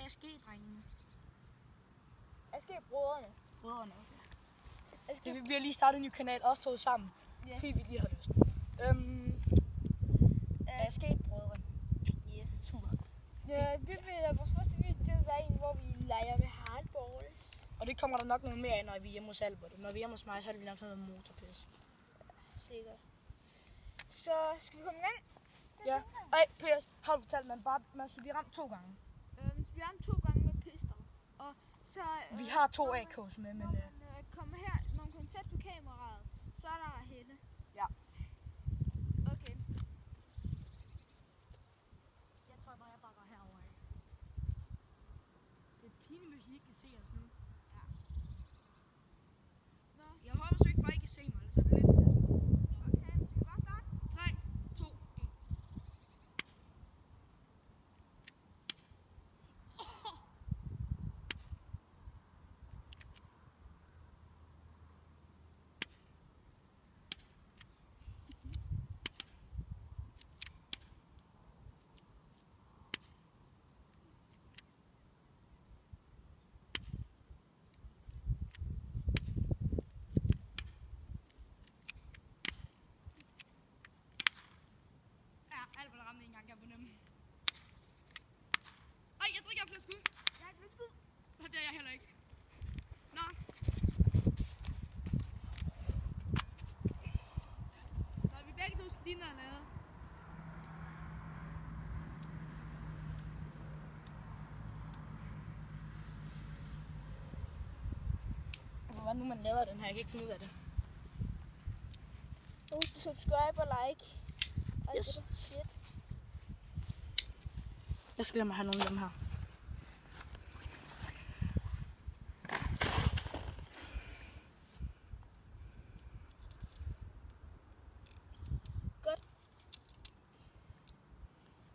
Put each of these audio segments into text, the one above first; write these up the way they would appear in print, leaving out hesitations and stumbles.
ASG-drengene. ASG-brødrene. Brødrene, okay. Vi har lige startet en ny kanal, også to sammen. Yeah. Fordi vi lige har lyst. ASG-brødrene. Yes. Super. Ja, vores første video er en, hvor vi leger med hardballs. Og det kommer der nok noget mere af, når vi er hjemme hos Albert. Når vi er hjemme hos mig, så er det nok sådan noget motorpis. Sikkert. Så skal vi komme i gang? Ja. Ej, Pers, har du fortalt, man skal blive ramt 2 gange? Vi ramt 2 gange med pister. Og så, vi har 2 AK's med, men... Når man kommer her, når man kommer tæt på kameraet, så er der henne. Ja. Okay. Jeg tror bare, jeg bakker herover af. Det er pinligt, hvis I ikke kan se os nu. Ja. Nå. Jeg håber så ikke bare, I kan se mig, så er det lidt trist. Okay, vi skal bare starte. 3, 2, 1. Albert ramte en gang, jeg er på nem. Ej, jeg tror ikke, jeg har flere skud. Jeg har ikke flere skud. Og det er jeg heller ikke. Nå. Så er vi begge to skidiner lavet. Hvordan nu man laver den her, jeg kan ikke finde ud af det. Husk at subscribe og like. Yes. Shit. Jeg skal lade mig have nogle af dem her. Godt.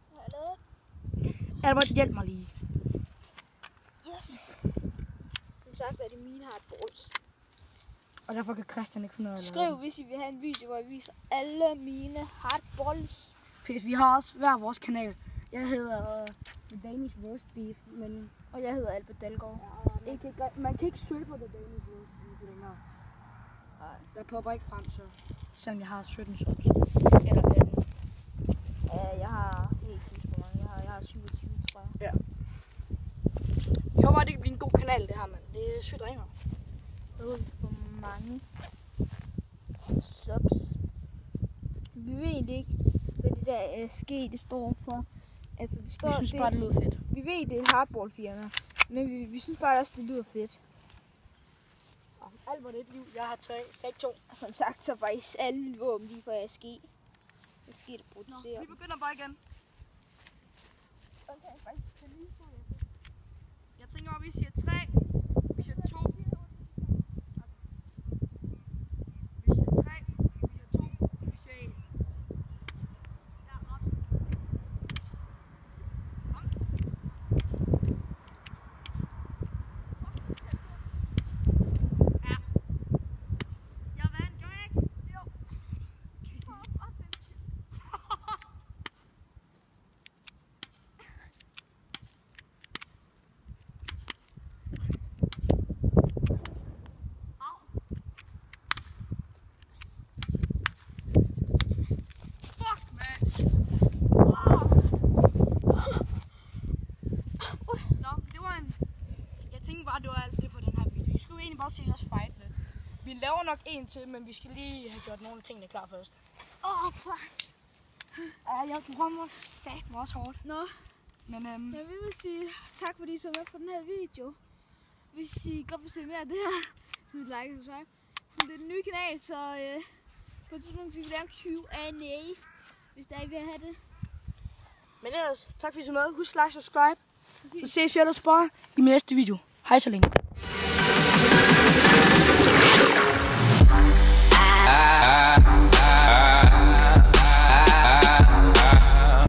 Hvad har jeg lavet? Albert, hjælp mig lige. Yes. Som sagt er det mine hardballs. Og derfor kan Christian ikke finde ud af at lave Skriv, hvis I vil have en video, hvor jeg viser alle mine hardballs. Vi har også hver vores kanal. Jeg hedder The Danish Roast Beef, men... Og jeg hedder Albert Dalgaard. Ja, man kan ikke søge på The Danish Roast Beef længere. Nej. Jeg popper ikke frem, så... Selvom jeg har 17 subs. Eller 18. Jeg har helt sygt for mange. Jeg har 27, tror jeg. Ja. Jeg håber, at det kan blive en god kanal, det her, mand. Det er sygt ringer. Jeg ved for mange subs. Vi ved egentlig ikke, hvad det der ASG det står for. Altså, det står, vi synes bare, det lyder fedt. Vi ved, det er et hardball-firma, men vi synes bare også, det lyder fedt. Albert, et liv. Jeg har sagt 2. Som sagt, så faktisk alle våben lige for ASG. ASG, der producerer. Vi begynder bare igen. Okay, faktisk. Jeg tænker, at vi siger 3. Vi siger 2. Vi siger 3. Vi siger 2. Vi siger 1. Det var alt det for den her video. Vi skulle egentlig bare se os fight lidt. Vi laver nok en til, men vi skal lige have gjort nogle af tingene klar først. Fuck. Jeg drømmer satme også hårdt. Nå. Men jeg vil sige tak, fordi I så med på den her video. Hvis I godt vil se mere af det her, så like og subscribe. Så det er den nye kanal, så på et tidspunkt skal vi lave Q&A, hvis der er I vil have det. Men ellers, tak fordi I så med. Husk like og subscribe. Så ses vi ellers bare i min næste video. Hej så længe.